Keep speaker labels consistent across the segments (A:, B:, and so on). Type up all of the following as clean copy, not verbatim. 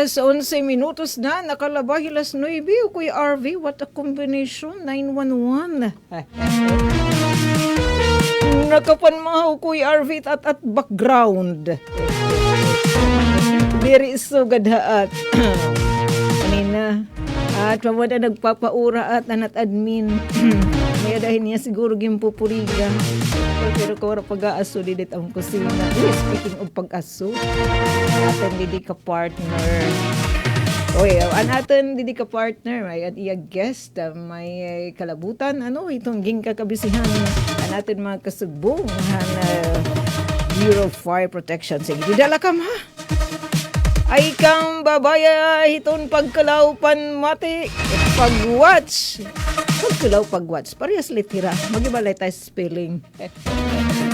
A: Yes, 11 minutos na, nakalabay las 9. Kuya RV, what a combination, 911. Nakapanmahaw Kuya RV at background. Diri so gadaat. Kanina, at pamada nagpapaura at anat admin. May dahil niya siguro gimpupuriga. Pero kung pag-aaso, didit ang kusina. Speaking of pag-aso, natin didi ka partner. Natin didi ka partner. May iya guest, may kalabutan. Itong ging kakabisihan. Natin mga kasugbong. Bureau of Fire Protection. Sige, didala ka ma. Ay kang babaya hiton pagkalaupan mati. Pag-watch. Pag-watch. Parehas litira. Mag-ibalay tayo spelling.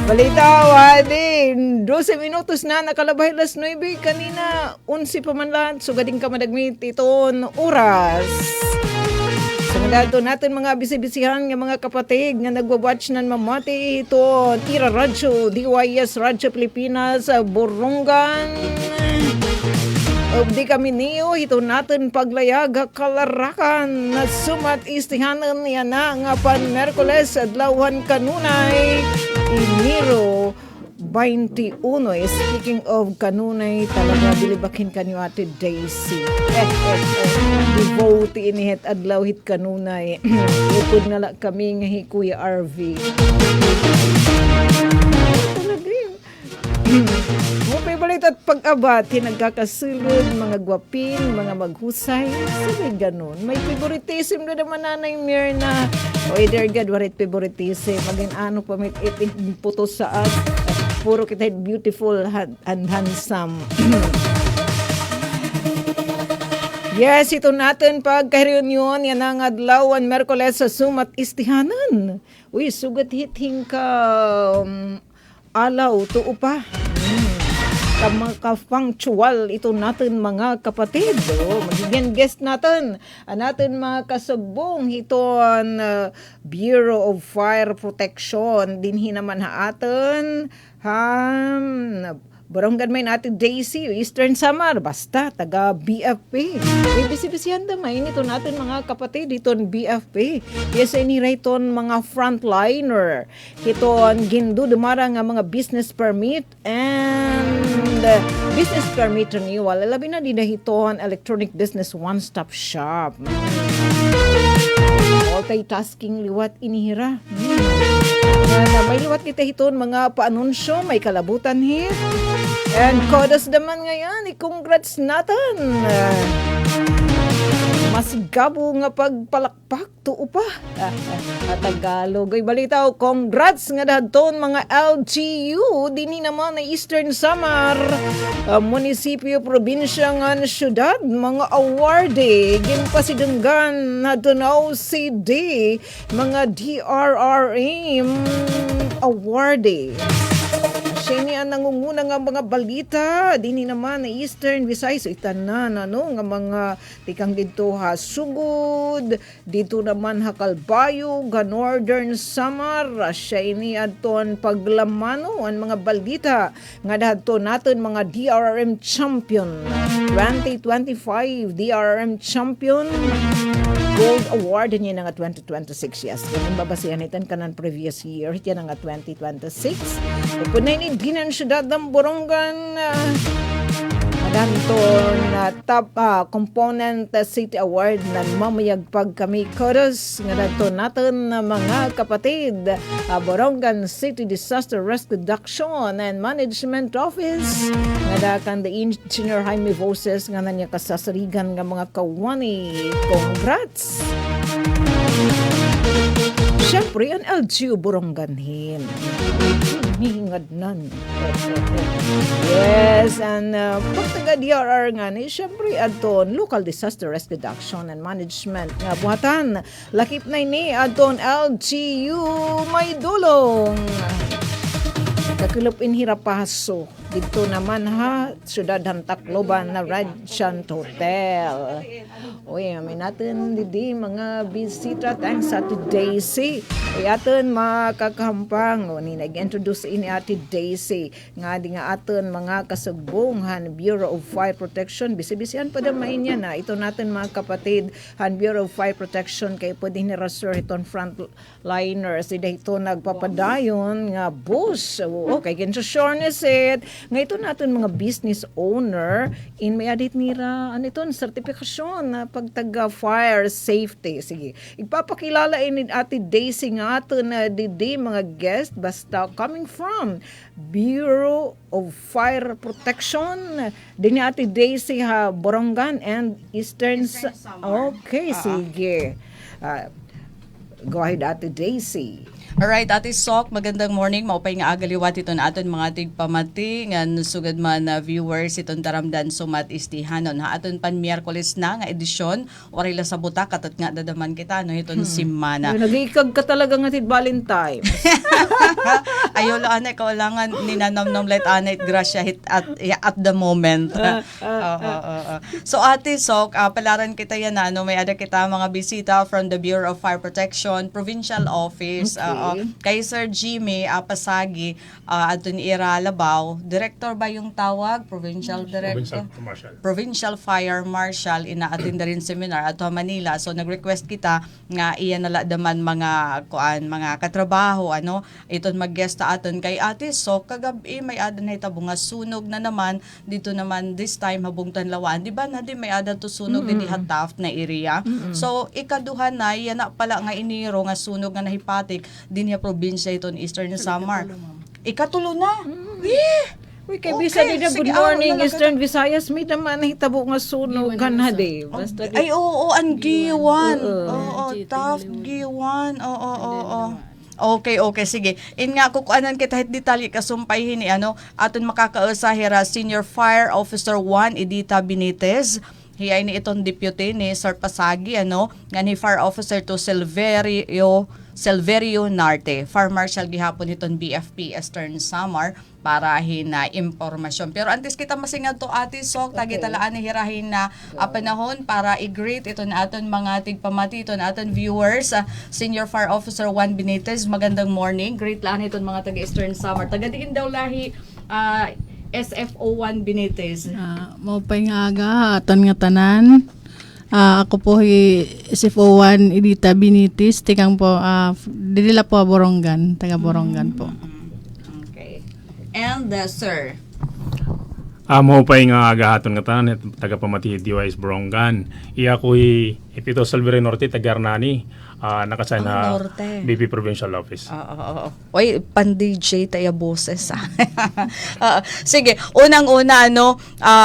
A: Balitaw, din. 12 minutos na nakalabay las 9. Kanina, 11 pa man lang. Sugading ka madagmit iton oras. So, dato natin mga bisibisihan ng mga kapatid nga nagwa-watch ng mamati iton Ira Radyo, DYS Radyo Pilipinas, Borongan. Di kami niyo, ito natin paglayag kalarakan na sumat istihanan niya na nga pan Merkules adlawan kanunay Enero 21. Speaking of kanunay, talaga bilibakin kanyo ate Daisy. Devote inihit adlaw hit kanunay. Ikod na lang kami nga Kuya RV. Talaga yun. Mo favorite at pag-abat, nagkakasulod, mga gwapin, mga maghusay. Sabi ganun. May favoritism na naman nanay Mirna. O either God, warit favoritism. Maging ano pa may iting putos sa at puro kita beautiful and handsome. Yes, ito natin pagka-reunion yan ang adlawan Merkules sa Sumat Istihanan. Uy, sugat hiting ka alaw, tuo pa. Ka-punctual ito natin mga kapatid. Magiging guest natin. Natin mga kasugbong ito ang Bureau of Fire Protection. Dinhi naman ha atin. Baranggan may natin Daisy, Eastern Samar, basta taga BFP. Bisi-bisihan damay nito natin mga kapatid, iton BFP. Yes, inirayton mga frontliner. Iton gindu dumara nga mga business permit and business permit renewal. Labi na dinahiton electronic business one-stop shop. Multitasking liwat inihira. May liwat kita hiton mga paanunsyo, may kalabutan hit. And kodas naman ngayon, congrats natin. Mas gabo nga pagpalakpak tuo pa. Tagalog ay balitaw, congrats nga dadton mga LGU dinhi naman na Eastern Samar, munisipyo, probinsya nga syudad, mga awardee ginpasidunggan na Dunao CD, mga DRRM awardee. Siya niya nangunguna nga mga balita dini naman na Eastern Visayas itanan nga mga tikang dito ha Sugod, dito naman ha Calbayo, ga Northern Samar. Siya ini adton paglamano ang mga balita nga dadto natin mga DRRM champion 2025 DRRM champion Gold Award niya nga 2026. Yes, ganun babasihan itan kanan previous year ito nga 2026. Upunay ni Dinan Syudad ng Borongan Madanton top component city award na mamayagpag kami koros nga dato natin mga kapatid Borongan City Disaster Risk Reduction and Management Office nga dakan the Engineer Jaime Voces nga nanya kasasarigan nga mga kawani. Congrats! Siyempre, ang LGU Boronganhin. Hingad nan. Yes, and pagtaga DRR nga ni, siyempre, adton Local Disaster Risk Reduction and Management nga buhatan. Lakip na ni, adton LGU may dulong. Kakilop in Hirapaso. Dito naman ha, Syudad Tacloban na Radiant Hotel. Uy, amin natin didi mga bisita thanks sa Ate Daisy. Uy, atin makakahampang. O, ni nag-introduce ini Ate Daisy. Nga di nga atin mga kasugbong Bureau of Fire Protection. Bisi-bisihan pa damay niya na. Ito natin mga kapatid, Bureau of Fire Protection kay pwede ni Rasur iton frontliners. Ito nagpapadayon nga bus. Okay, kinsa sure it. Nga ito natin mga business owner in may adit nira ano ito, sertifikasyon na pagtaga fire safety. Sige, ipapakilala ini Ate Daisy nga ato na didi mga guest basta coming from Bureau of Fire Protection din ni Ate Daisy ha Borongan and Eastern Okay, sige. Go ahead, Ate Daisy.
B: Alright, Ate Sok, magandang morning. Maupay nga agaliwat ito na aton mga tigpamati nga sugad man na viewers itong taramdan sumat istihanon. Ha aton pan Miyerkules na nga edisyon orila sa butak katot nga dadaman kita no itong simana.
A: Nag-iikag ka talaga nga tid Valentine.
B: Ayaw lang anay kaulangan ninanamnom let anay grasya hit at the moment. So Ate Sok, palaran kita yan na may ada kita mga bisita from the Bureau of Fire Protection, Provincial Office. Kay Sir Jimmy Pasagi Adun Ira Labaw, Director ba yung tawag? Provincial Director? Provincial Fire Marshal, inaatin rin seminar ato Manila. So nag-request kita nga iyan naladaman mga katrabaho iton mag-guest aton kay Ate So kagabi may adan na itabo nga sunog na naman dito naman this time habong Tanlawan. Di ba na di may adan to sunog din di Taft na area. So ikaduhan na yan na pala nga iniro nga sunog nga nahipatik din niya probinsya iton Eastern Samar. Ikatulo na.
A: Uy, kay bisa din na good morning Eastern Visayas may naman nahitabo nga sunog kanade. Basta
B: ay oo ang Giwan. Oo, Taft Giwan. Oo. Okay, sige. In nga kukuanan kita hit detalye kasumpay hini aton makakausahira Senior Fire Officer 1 Edita Benitez. Hiyay ni itong deputy ni Sir Pasagi nga ni Fire Officer to Silverio Narte. Fire Marshal gihapon itong BFP Eastern Samar para hina impormasyon. Pero antes kita masingad to Ate Sok, tagi talaan ni hirahin na panahon para i-greet ito na aton mga tigpamati, ito na aton viewers. Senior Fire Officer 1 Benitez, magandang morning. Greet lang itong mga taga Eastern Samar. Taga diin daw lahi SFO 1 Benitez.
C: Maupay nga aga, atan nga tanan. Ako po SFO 1 Edita Benitez, tikang po, didila po Borongan, taga Borongan po.
B: Okay. And sir?
D: Maupay nga agahaton nga tanan, taga pamati DYS Borongan. Iya ko'y Ipito Salvere Norte, taga Arnani. Nakasay na BP Provincial Office.
B: Oy, pan-DJ tayo boses. Sige, unang-una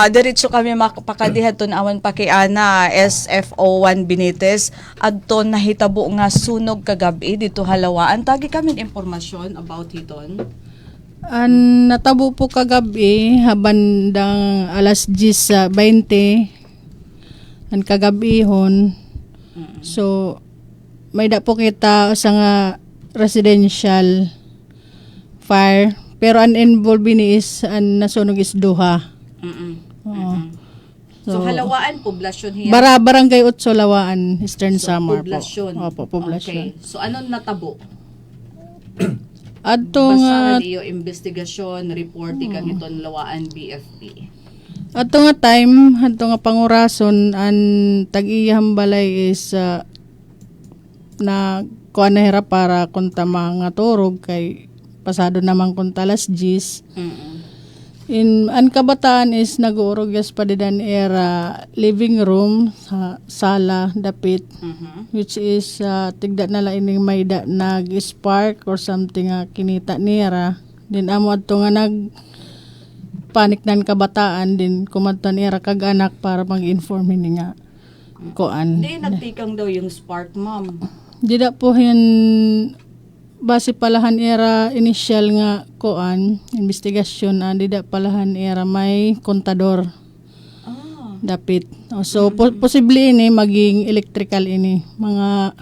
B: diretso kami makapakadihat ton awan pa kay Ana SFO 1 Benitez adto nahitabo nga sunog kagabi dito Halawaan. Tagi kami impormasyon about hiton.
C: Natabo po kagabi habandang alas 10:20 ang kagabihon. So may da po kita sa nga residential fire pero ang involved ni is ang nasunog is duha.
B: So Halawaan poblasyon hiya.
C: Barangay Utso Lawaan Eastern Samar
B: poblasyon.
C: Opo, poblasyon.
B: Okay. So anong natabo?
C: Adto
B: nga iyo investigasyon report kang iton Lawaan BFP.
C: Adto nga time, adto nga pangurason ang tag-iyang balay is na kuan na hira para kunta mga turog kay pasado naman kunta alas 10. In ang kabataan is nag-uurog yas pa didan era living room sa sala dapit which is tigda na la ining may nag-spark or something kinita nira din amo adto nga panik nan kabataan din kumadto nira kag anak para mag-inform ni nga kuan.
B: Di nagtikang daw yung spark ma'am.
C: Dida po yan base palahan era initial nga kuan investigasyon dida palahan era may kontador. Dapit. So posible ini maging electrical ini mga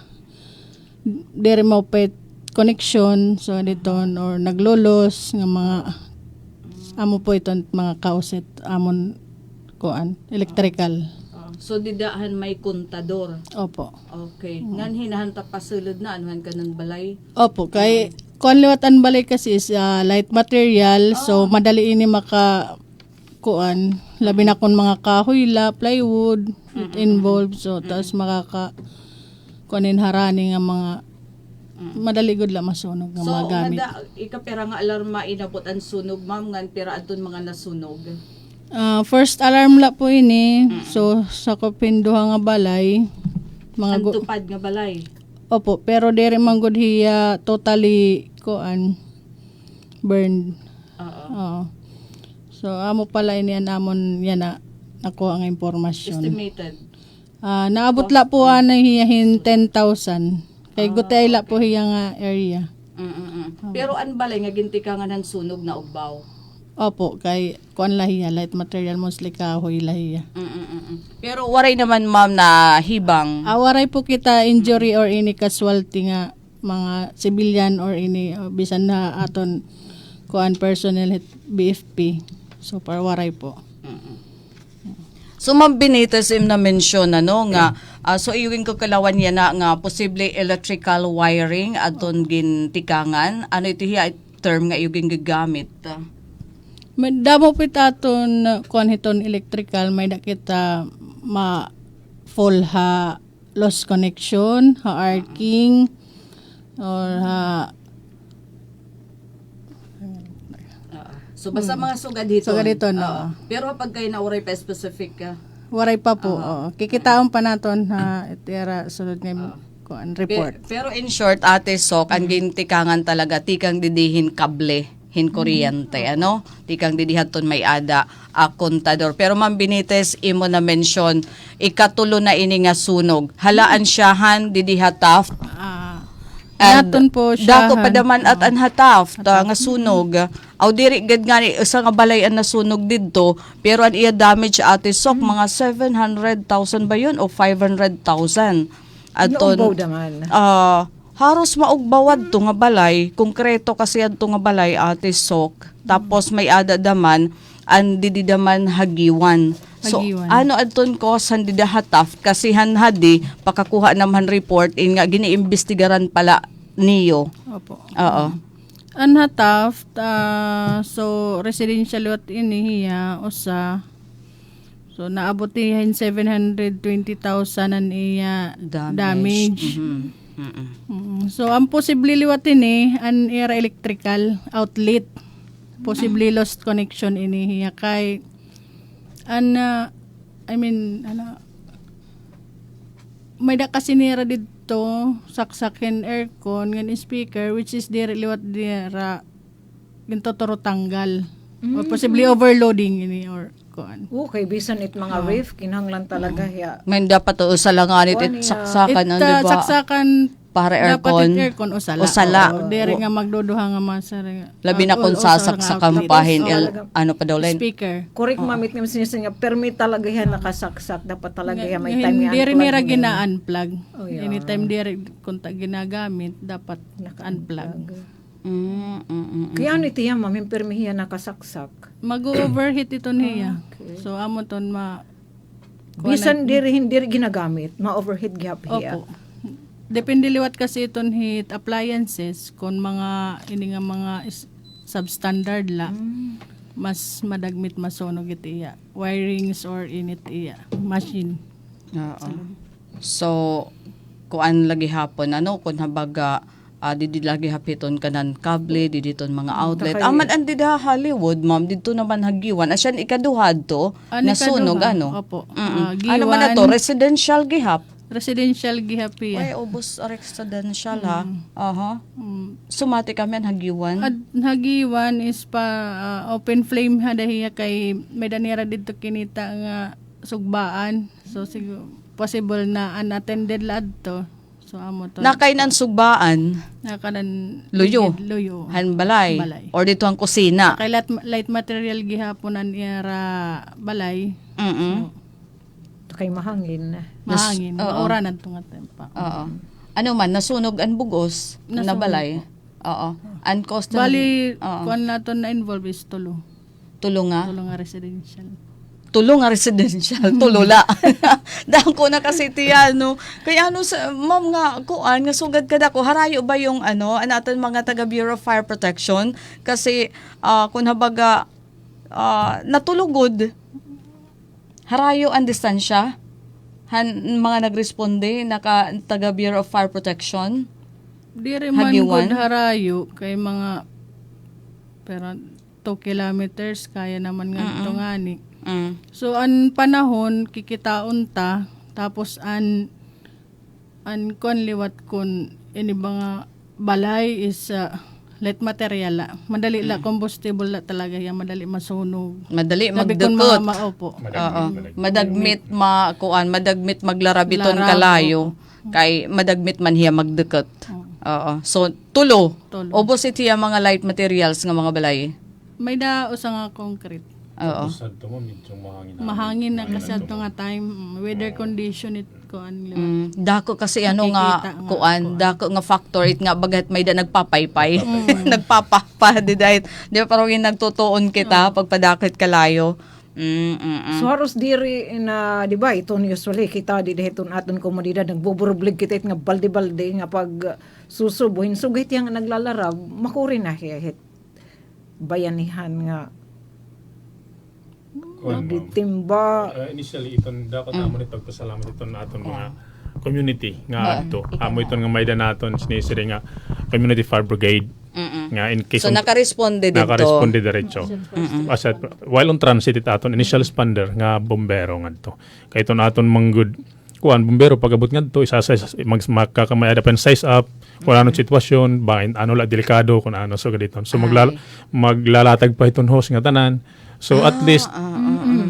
C: dere mo pet connection so dito or naglolos nga mga amo po ito mga kausit amon kuan electrical.
B: So didahan may kontador.
C: Opo.
B: Okay. Ngan hinahanta pasulod na anuhan ka ng balay.
C: Opo, kay kuan liwatan balay kasi is light material so madali ini maka kuan labi na kun mga kahoy la plywood it involved so tas makaka kuanin harani nga mga madali gud la masunog nga
B: So
C: mga gamit.
B: ikapera nga alarma inabot ang sunog ma'am ngan pera adton mga nasunog.
C: First alarm la po ini so sa kopinduha nga balay mga
B: Ang tupad nga balay.
C: opo pero dere man gud hiya totally kuan burned.
B: Oo.
C: Oo. So amo pala ini namon yan na nakuha nga impormasyon.
B: Estimated.
C: Naabot la po ana hiyahin 10,000. Kay gutay la po hiya nga area.
B: Pero an balay nga ginti ka nga ng sunog na ugbaw.
C: Opo, kay kuan la hiya light material mostly kahoy la hiya.
B: Pero waray naman ma'am na hibang.
C: Awaray po kita injury or any casualty nga mga civilian or any bisan na aton kuan personnel hit BFP. So waray po.
B: So ma'am Benitez im na mention ano nga so iwing ko kalawan yan na nga posible electrical wiring aton gintikangan ano ito hiya term nga iwing gagamit.
C: May damo po aton kuan hiton electrical may da kita ma full ha lost connection, ha arcing or ha
B: So basta mga sugad dito.
C: Sugad dito, no.
B: Pero pag kayo nauray pa specific ka.
C: waray pa po. Kikitaon pa naton ha itira sulod nga kuan report.
B: Pero in short, Ate Sok, ang gintikangan talaga, tikang didihin kable, hin kuryente, ano? Tikang didihaton may ada, kontador. Pero Ma'am Benitez, imo na mention, ikatulo na ini nga sunog. Halaan siyahan, didihataf,
C: Naton po siya.
B: dako padaman at anhataf, nga sunog. Aw diri gad nga ni usa nga balay an nasunog didto, pero ang iya damage Ate Sok, mga 700,000 ba yun o 500,000? Aton.
A: Naugbaw naman.
B: Haros maugbawad to nga balay, konkreto kasi adto nga balay Ate Sok. Tapos may ada daman an dididaman hagiwan. So
C: Hagiwan.
B: ano adton ko san didahataf kasi hanhadi pakakuha naman report in nga giniimbestigaran pala niyo.
C: Opo.
B: Oo.
C: Anhataf so residential lot ini hiya usa. So naabot niya 720,000 an iya damage. So ang posible liwat ini an era electrical outlet. Possibly lost connection ini hiya kay may da kasi nira dito saksakin aircon ngan speaker which is dire liwat dira ginto toro tanggal or possibly overloading ini or kuan.
A: Okay, bisan it mga reef, kinahanglan talaga ya.
B: May dapat to usalanganit it saksakan ang diba?
C: Saksakan
B: Para
C: dapat
B: aircon.
C: aircon usala.
B: Usala.
C: Dire nga magduduha nga masar.
B: Labi na kung sasaksakan pahin ano pa daw len.
C: Speaker.
A: Correct mamit ni sinisa nga permit talaga yan nakasaksak, dapat talaga yan may time yan.
C: Hindi nira gina-unplug.
A: Oh, yeah.
C: Anytime dire kung ginagamit dapat unplug.
A: Kaya ano ito yan, ma'am, permi yan nakasaksak.
C: Mag-overheat ito niya. So amo ton
A: Bisan diri hindi ginagamit, ma-overheat gyap hiya.
C: Opo. Depende liwat kasi iton heat appliances kung mga ini nga mga substandard la mas madagmit masunog iti iya wirings or init iya machine.
B: Oo. So kuan lagi hapon ano kun habaga didi lagi hapiton kanan kable diditon mga outlet. Aman andi da Hollywood ma'am didto naman hagiwan. Asyan ikaduhad to nasunog ano.
C: Opo.
B: Ano man na to residential gihap.
C: Residential gihapi.
B: Ay, ubos residential ha. Aha. Sumati kami ang hagiwan.
C: Hagiwan is pa open flame hadahiya kay may danira dito kinita nga sugbaan. So siguro possible na unattended lad to. So amo to.
B: Nakainan sugbaan.
C: Nakanan
B: Luyo.
C: Luyo.
B: Balay.
C: Or
B: dito ang kusina.
C: Kay light material gihaponan ira balay.
B: Mm.
A: Kay mahangin na.
C: Mahangin. Maura na itong tempa.
B: Oo. Ano man, nasunog ang bugos,
C: Nasunog
B: nabalay. Oo. Ang cost
C: Bali,
B: oo.
C: kuan nato na involve is tulo.
B: Tulo nga.
C: Tulo nga residential.
B: Tulo nga residential, tulula. Dahil ko na kasi tiya, no. Kaya ano, sa, ma'am nga, kuan, nga sugad ka dako, harayo ba yung anaton mga taga Bureau of Fire Protection? Kasi, kung habaga, natulugod, harayo ang distansya, mga nagresponde, taga Bureau of Fire Protection.
C: Di rin man
B: Hagiwan?
C: good harayo kay mga pero 2 kilometers kaya naman nga ito nga ni. So an panahon kikitaon ta tapos an kon liwat kun ini mga balay is light material la. Madali la combustible la talaga yan, madali masunog.
B: Madali
C: Sabi kun
B: magdukot.
C: opo.
B: Oo. Madagmit maglarabiton
C: Laraw,
B: kalayo. Kay madagmit man hiya magdukot. Oo. So, tulo.
C: Tulo.
B: Ubos iti yung mga light materials nga mga balay.
C: May daos nga concrete.
B: Oo.
D: Sad to mo, medyo mahangin na.
C: Mahangin na kasi ato nga time weather condition it ko an liwat.
B: Dako kasi ano
C: Nakikita
B: nga
C: nga
B: kuan, dako nga factor it nga bagat may da nagpapaypay. Nagpapapa di dahil di ba parang yung nagtutuon kita pagpadakit kalayo.
A: So haros diri na, di ba, ito usually kita di deheton aton komunidad nagbuburublig kita it nga balde-balde nga pag susubuhin sugit yang naglalarab makuri na hit bayanihan nga magditimba.
D: Initially, iton dapat amo ni pagpasalamat iton na aton mga community nga adto. Amo iton nga mayda naton sinisiri nga Community Fire Brigade nga in case
B: So nakaresponde dito.
D: nakaresponde diretso. While on transit it aton initial responder nga bombero ngadto. Kay iton aton manggod kuan bombero pagabot ngadto isa-size magkakamay ada pen size up kung anong sitwasyon ba ano la delikado kung ano so gaditon. So maglalatag pa iton host nga tanan. So at least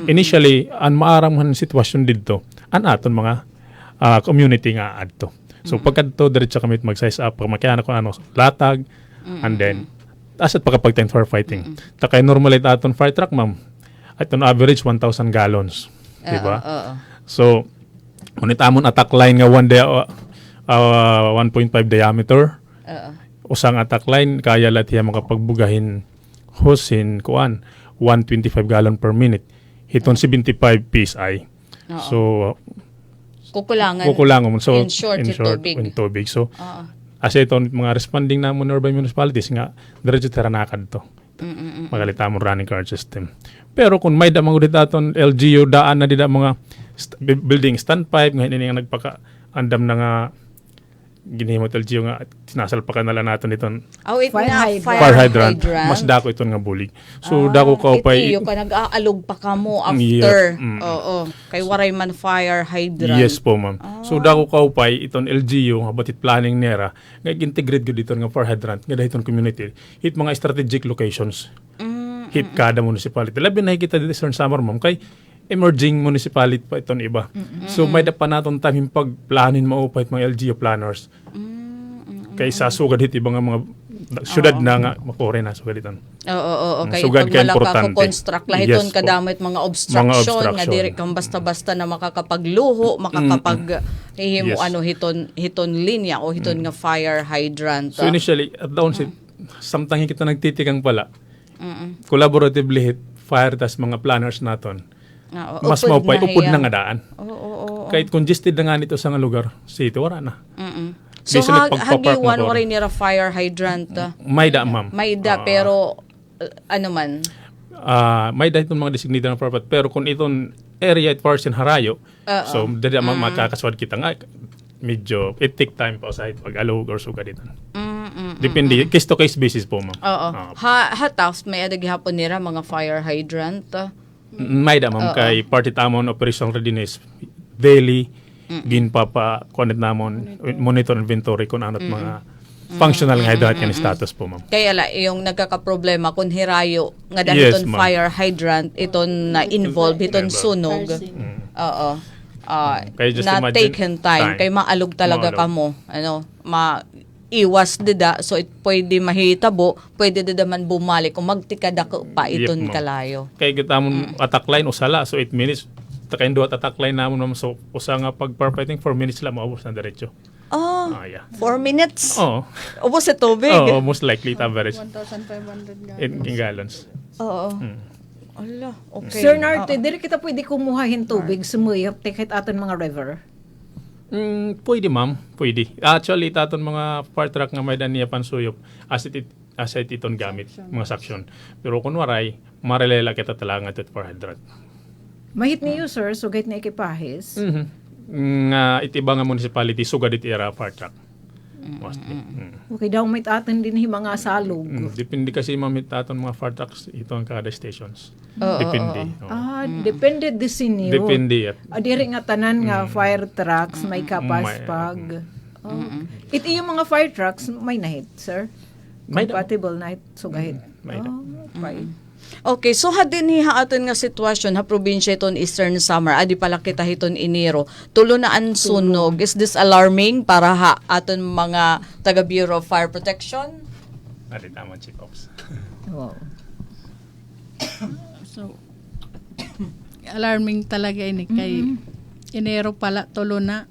D: initially an maarang man sitwasyon didto an aton mga community nga adto. So pagkadto diretso kami mag-size up pagmakiana kung ano latag and then asat pagkapag-time for fighting. Takay normal it aton fire truck ma'am. At on average 1,000 gallons, di ba? So unit amon attack line nga 1.5 diameter. Usang attack line kaya lat hiya makapagbugahin hosin kuan 125 gallon per minute. Hiton 75 PSI. So kukulangan mo. So
B: in short,
D: in tubig. So as ito mga responding na mo urban municipalities nga diretso taranakad to. Magalita mo running guard system. Pero kung may da mga aton LGU daan na dida mga building standpipe nga ini nga nagpaka andam na nga ginhimot LGU nga sinasalpakan na lang natin iton fire hydrant. Mas dako iton nga bulig. So dako ka upay
B: itiyo ka nag-aalog pa ka mo after. Oo. Kay waray man fire hydrant.
D: Yes po ma'am. So dako ka upay iton LGU nga batit planning nera nga integrate gud iton nga fire hydrant nga dahiton community hit mga strategic locations. Hit kada municipality. Labi na kita dito sa summer ma'am kay emerging municipality pa iton iba. So may dapat naton time pagplanin maupay mga LGU planners. Kaysa sugad hit ibang mga syudad na nga makore na sugad iton.
B: Oo. Kay
D: Sugad
B: pag
D: kay
B: malaka
D: importante.
B: ko construct lahiton
D: Yes,
B: kadamit mga obstruction nga diri kang basta-basta na makakapagluho, makakapag
D: Yes.
B: hiton linya o hiton nga fire hydrant.
D: So initially at the onset samtang kita nagtitikang pala. Collaboratively hit fire tas mga planners naton. Mas maupay upod na nga daan. Kahit congested na nga nito sa nga lugar, city wala na.
B: So
D: Di sila pagpapark
B: hagiwan
D: na
B: wala nira fire hydrant.
D: May da ma'am.
B: May da pero ano man.
D: May da itong mga designated na purpose. Pero kung itong area at first in Harayo, so dali makakaswad kita nga, medyo it take time pa sa pag-alog or suga dito. Depende, case to case basis po ma'am.
B: Oo. Hataws may adag hapon nira mga fire hydrant.
D: May da ma'am, kay party tamon operational readiness, daily, ginpapa-connect namon, monitor inventory kung ano't mga functional nga hydrant yan status po ma'am.
B: Kaya yung nagkakaproblema kung hirayo nga dahil
D: Yes,
B: iton
D: ma'am.
B: fire hydrant iton na involved iton sunog. Oo.
D: Kaya just
B: Na
D: imagine
B: taken time kay maalog talaga kamo. Iwas dida so it pwede mahitabo, pwede dida man bumalik kung magtikadako pa iton
D: ma'am.
B: kalayo.
D: Kaya kita mong attack line usala, so 8 minutes. Takayin doon attack line namon ma'am. So usa nga pag fighting 4 minutes lang maubos na diretso.
B: Oh,
D: Yeah.
B: 4 minutes.
D: Oo.
B: Ubos sa tubig.
D: Oo, most likely it average
C: 1,500
D: in gallons.
B: Oo. Ala, okay.
A: Sir Narte, dili kita pwede kumuhahin tubig sumuyop tikit aton mga river.
D: Pwede ma'am, pwede. Actually, taton mga fire truck nga may daniya pansuyop, asset iton gamit, mga suction. Pero kung waray, marelela kita talaga at 400.
A: Mahit niyo sir, sugait na ekipahis.
D: Nga itiba nga municipality, sugad iti era fire truck. Mostly.
A: Okay daw may aton din mga salog.
D: Depende kasi mamit taton mga fire trucks, ito ang kada stations. Depende. Oo.
A: Depende din sinyo.
D: Depende.
A: Diri nga tanan nga fire trucks may kapas pag. Iti yung mga fire trucks may nahit, sir?
D: May
A: Compatible nahit sugahit.
D: May
A: Okay.
B: Okay, so hadin hiha aton nga sitwasyon ha probinsya iton Eastern Samar adi pala kita hiton Enero. Tulo na ang sunog. Is this alarming para ha aton mga taga Bureau of Fire Protection?
D: Natin tama chief ops.
A: Wow.
C: So, alarming talaga ini kay Enero pala tulo na.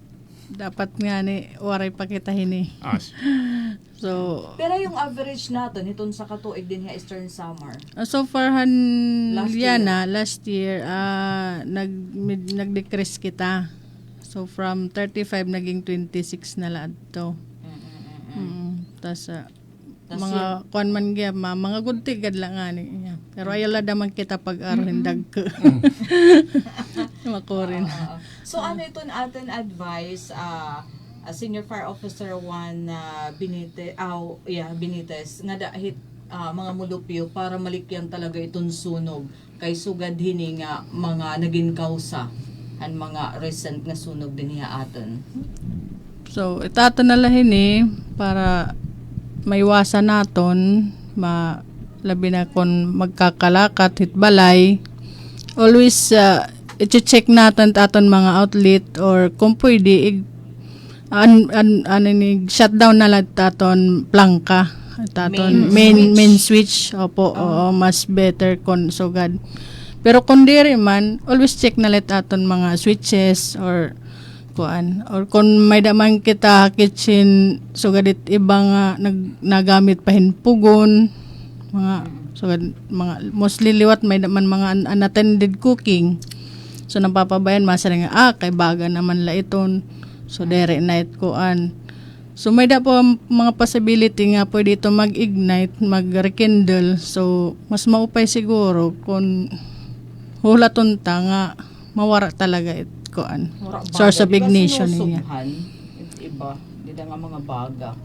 C: Dapat nga ni waray pa kita hini. So,
B: Pero yung average natin hiton sa katuig din ha Eastern Samar.
C: so far han
B: Last year.
C: nag-decrease kita. So from 35 naging 26 na laad to. Tas mga kuan man gyud mga guntigad lang ani. Yeah. Pero ayala daman kita pag-aro hindag ko. Makurin.
B: So ano iton atin advice Senior Fire Officer 1 Benitez nga dahit mga mulupyo para malikyan talaga itong sunog kay sugad hini nga mga naging kausa ang mga recent nga sunog din niya aton.
C: So itato na lahin para maiwasan naton labi na kung magkakalakat hitbalay always i-check natin aton mga outlet or kung pwede shutdown na lang taton plangka taton main switch opo oo, mas better kon sugad pero kung diri man always check na lang taton mga switches or kuan or kung may daman kita kitchen sugad iba nga nagamit pa hinpugon mga sugad mga mostly liwat may daman mga unattended cooking so napapabayan masa nga kay baga naman la iton. So, dere night kuan. So, may da po mga possibility nga pwede ito mag-ignite, mag-rekindle. So, mas maupay siguro kung hulaton ta nga mawara talaga it kuan. Source of ignition niya.
B: Iba, di nga mga baga.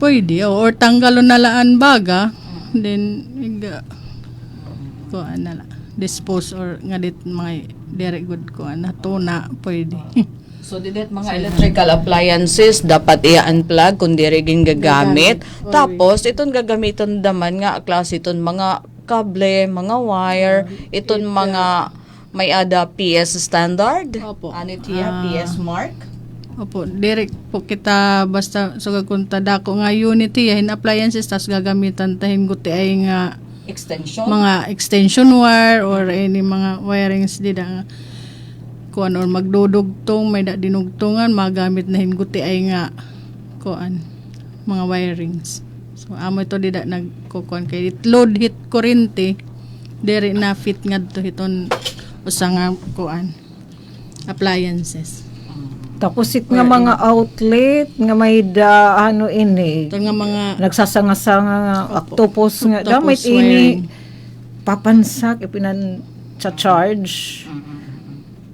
C: Pwede, or tanggalon na laan baga, then kuan na lang. Dispose or nga dit mga dere good kuan na tuna, pwede.
B: So, didet mga electrical appliances, dapat i-unplug kung di rin gagamit. Tapos, itong gagamiton daman nga, klase itong mga kable, mga wire, itong mga may ada PS standard.
C: Opo.
B: Ano tiya? PS mark?
C: Opo, direct po kita basta sugag kung tada ko nga unity yahin appliances tas gagamitan tahin guti ay nga
B: Extension?
C: mga extension wire or any mga wirings di da kuan or magdudugtong may da dinugtungan magamit na hinguti ay nga kuan mga wirings. So amo ito di da nagkukuan kay load hit kuryente diri na fit ngadto hiton usa nga kuan appliances.
A: Tapos nga mga outlet nga may ini.
C: Ito nga mga
A: Nagsasanga-sanga nga octopus nga damit ini papansak ipinan sa charge.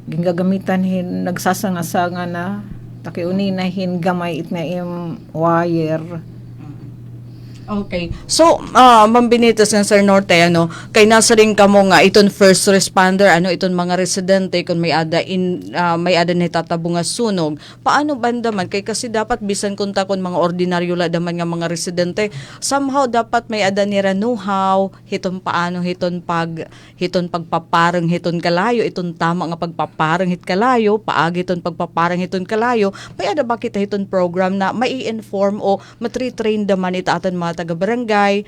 A: Gingagamitan nagsasanga-sanga na takiuni na gamay it na wire.
B: Okay. So, Ma'am Benitez ng Sir Norte, kay nasa rin ka mo nga, iton first responder, iton mga residente, kung may ada na itatabong nga sunog, paano banda man? Kay kasi dapat, bisan kunta kung mga ordinaryo la daman nga mga residente, somehow dapat may ada nira know-how, hiton paano, hiton pagpaparang hiton kalayo, iton tama nga pagpaparang hit kalayo, paagi iton pagpaparang hiton kalayo, may ada ba kita hiton program na mai inform o matri-train daman itaatan mga taga-barangay,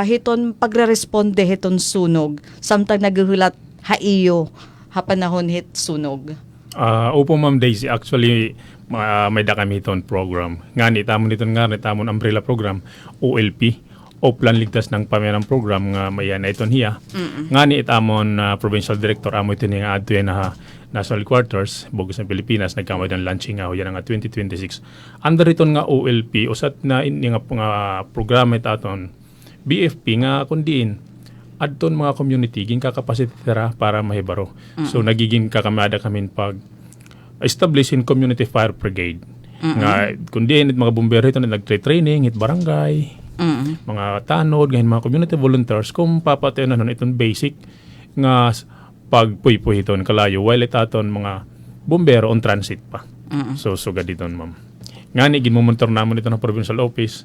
B: hiton pagre-responde hiton sunog. Samtang naghuhulat haiyo, hapanahon hit sunog.
D: Opo Ma'am Daisy, actually may da kami iton program. Ngani tamon iton nga tamon umbrella program OLP o Plan Ligtas ng Pamayanang Program nga mayan na iton hiya. Ngani itamon provincial director amo iton nga adto na national headquarters Bugos ng Pilipinas nagkamay ng launching nga yan nga 2026. Under iton nga OLP usat na nga programa itaton BFP nga kundiin adton mga community gin kakapasitira para mahibaro. So nagiging kakamada kami pag establish in community fire brigade. Nga kundi mga bumbero ito na nagtre-training it barangay, mga tanod, ngayon mga community volunteers kung papatayon na itong basic nga pagpuy-puy ito kalayo while itaton mga bumbero on transit pa. So sugad ito ma'am. Nga ginmumonitor naman ito ng provincial office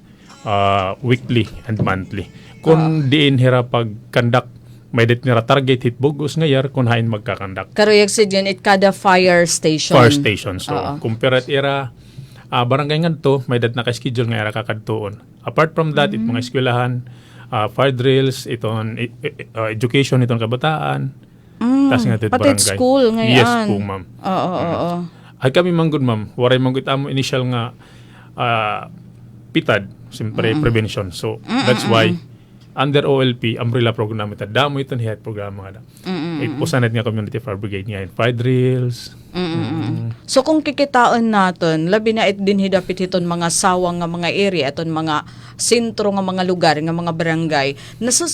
D: weekly and monthly. Kung diin hira pag-conduct may det nira target hit bugos ngayar kung hain magkakandak.
B: Karuyag si Jen, it kada fire station.
D: Fire station. So, compared era barangay ngadto may det naka-schedule nga era kakadtuon. Apart from that, it mga eskwelahan, fire drills, iton education iton kabataan. Tas nga tit
B: Pati
D: barangay.
B: school ngayon.
D: Yes po, ma'am.
B: Oo.
D: Ay kami manggod, ma'am. Waray manggod amo initial nga pitad, simpre prevention. So, that's why under OLP, umbrella program ito. Damo ito niya programa nga. Pusanet nga community fire brigade nga. Fire drills.
B: So kung kikitaan natin, labi na it din hidapit iton mga sawang nga mga area, iton mga sentro nga mga lugar, nga mga barangay,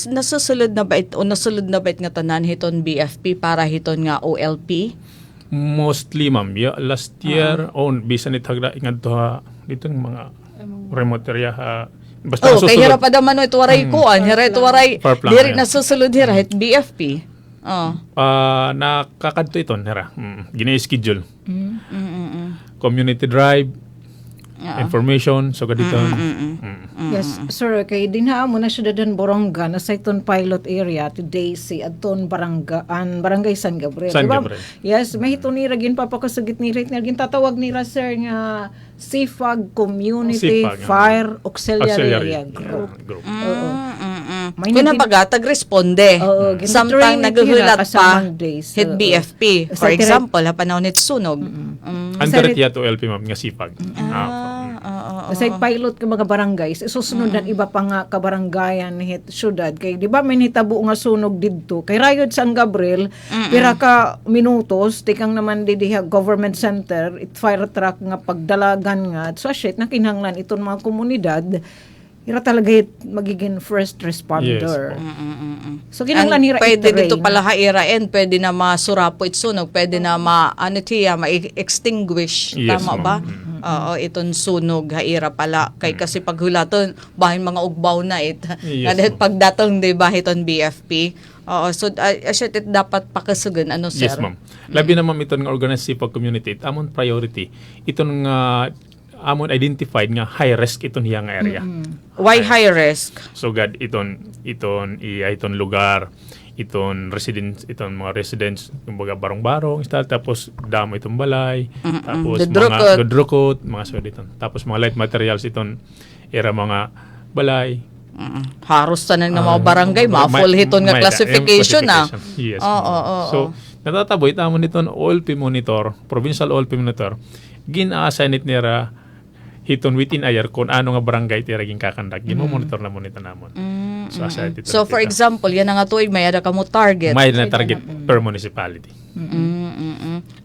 B: nasusulod na ba o nasulod na ba it nga tanan hiton BFP para hiton nga OLP?
D: Mostly, ma'am. Yeah, last year, bisan it hagra ingat to ha, dito ng mga remote area ha. Basta
B: Kay
D: nasusulod.
B: hira pa daman ito waray kuan, hira ito waray,
D: Far plan
B: diri
D: yan.
B: nasusulod hira hit BFP.
D: Nakakadto ito, nera. Gina-schedule. Community drive, information, so gadito.
A: Yes, sir. Kay dinhaan mo na siya dadan Boronga na sa iton pilot area to Daisy aton barangay San Gabriel.
D: San
A: Diba?
D: Gabriel.
A: Yes, may hito nira gin papakasugit ni rate gin tatawag nira sir nga CFAG Community
D: CFAG,
A: Fire Auxiliary
D: Auxiliary
A: Group.
D: group.
A: May
B: Kung
A: naging-
B: nabaga, tag-responde.
A: Oo,
B: Samtang
A: ginatuloy
B: naghuhulat
A: nila
B: pa,
A: kasamang days.
B: hit
A: Oo.
B: BFP. For
A: Sa tira-
B: example, panahon it sunog.
D: Under it yato LP, ma'am, nga sipag.
A: Sa pilot ka mga barangays, isusunod na iba pa nga kabarangayan hit syudad. Kay di ba may hitabo nga sunog didto. Kay rayod San Gabriel, pira ka minutos, tikang naman di diha government center, it fire truck nga pagdalagan nga. So shit, na kinahanglan iton mga komunidad, ira talaga hit magiging first responder. So kinahanglan hira
B: Pwede
A: i-train.
B: dito pala hairain, pwede na masurapo it sunog, pwede na ma-extinguish.
D: Yes,
B: Tama
D: ma'am.
B: ba? Oo, iton sunog, haira pala. Kay kasi paghulaton, bahin mga ugbaw na it.
D: Yes,
B: Nga dahil
D: ma'am.
B: pagdatong, di ba, iton BFP. Oo, so it dapat pakasugan. Ano, sir?
D: Yes, ma'am. Labi na, ma'am, ito nga organized sipag community, it amon priority. Ito nga amon identified nga high risk iton hiyang area.
B: Why high risk?
D: So gad iton lugar, iton mga residents, kumbaga barong-barong, tapos damo itong balay, tapos
B: Dudrukot.
D: mga dudrukot, mga so iton. Tapos mga light materials iton era mga balay.
B: Haros tanan nga mga barangay, ma-full hiton nga classification na.
D: Yes.
B: Oo.
D: So natataboy tamon iton OLP monitor, provincial OLP monitor. Gina-assign it nira hiton within a year kung ano nga barangay tiraging kakandak. Gino-monitor na monitor namon. So,
B: So for example, yan nga tuig, may ada ka mo target.
D: may na target per municipality.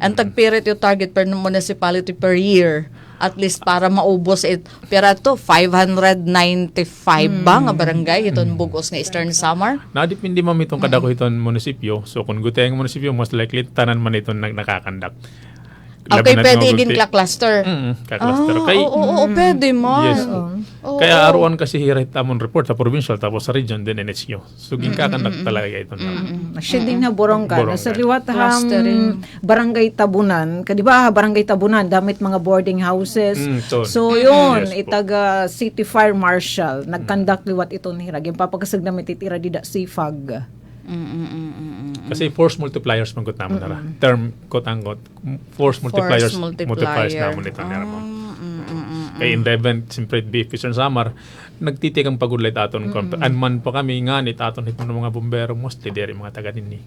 B: Ang tagpirit yung target per municipality per year. At least para maubos it. Pero ito, 595 ba nga barangay? Itong bugos nga Eastern Samar?
D: Nadipindi ma'am itong kadako iton munisipyo. So kung guteng munisipyo, most likely tanan man itong nakakandak.
B: Okay, pwede iging cluster.
D: Ka-cluster.
B: Oo, pwede man.
D: Yes. Kaya aruan kasi hirit tamon report sa provincial tapos sa region din NHQ. So ginkakandak talaga ito na.
A: Siya din na Boronga.
D: Boronga.
A: Sa liwat
B: Clustering.
A: barangay Tabunan. Di ba barangay Tabunan, damit mga boarding houses. So yun,
D: Yes po.
A: itaga City Fire Marshal. Nagkandak liwat ito ni Hirag. Yung papakasag na mititira dida CFAG.
D: Kasi force multipliers manggut namon nara. Term quote-unquote force multipliers
B: multiplier.
D: namon ito nara mo. Kaya in the event, siyempre, BFP Samar, nagtitikang pagudlay aton anman pa kami nga ni aton hit ng mga bumbero mostly diri mga taga dinhi.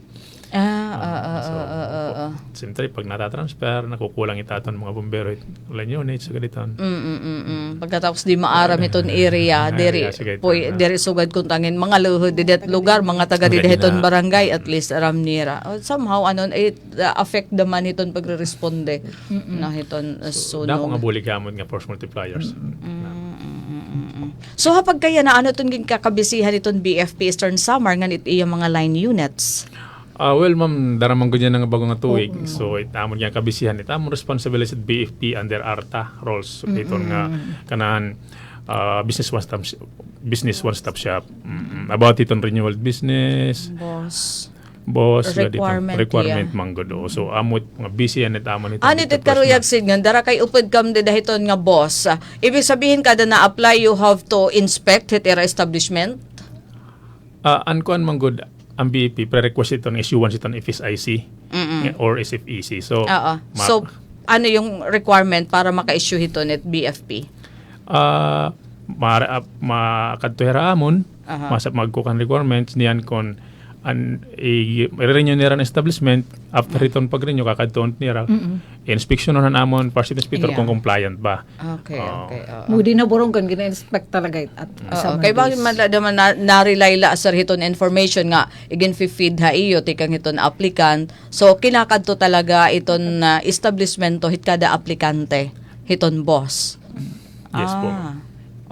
D: Siyempre, pag natatransfer, nakukulang itaton mga bumbero, ulan units, sa galitan.
B: Pagkatapos di maaram iton area, diri sugad kung tangin mga luhod didet lugar, mga taga dideton barangay, at least aram nira. Somehow, it affect naman iton pagre-responde na iton
D: So, dako nga
B: sunog.
D: buli gamon nga force multipliers.
B: So, hapag kaya na ano itong kakabisihan iton BFP Eastern Samar, nga iyang mga line units?
D: Well, ma'am, daramang ganyan nga bago nga tuig. So, itamon nga kabisihan. Itamon responsibility sa BFP under ARTA roles. So, ito nga kanahan business one-stop shop. About itong renewal business. Boss. Requirement manggod. So, amot mga busy yan itamon ito.
B: Anit it karuyag sin nga dara kay upod kam dedahiton nga boss. Ibig sabihin kada na apply you have to inspect itera establishment.
D: Ankuan manggod ang BEP, prerequisite itong issuance itong FSIC or SFEC. So,
B: So, ano yung requirement para maka-issue ito net BFP?
D: Makadtuhera amon, magkukan requirements niyan kon i-renew nila ng establishment after iton pag-renew kakadtuon nila inspeksyonan amon first inspector kung compliant ba.
B: Okay.
A: Mudi na burong kan gina-inspect talaga at
B: Kay bakit man na-rely la sa hiton information nga igin feed ha iyo tikang hiton applicant. So kinakadto talaga iton establishment to hit kada aplikante hiton boss.
D: Yes po.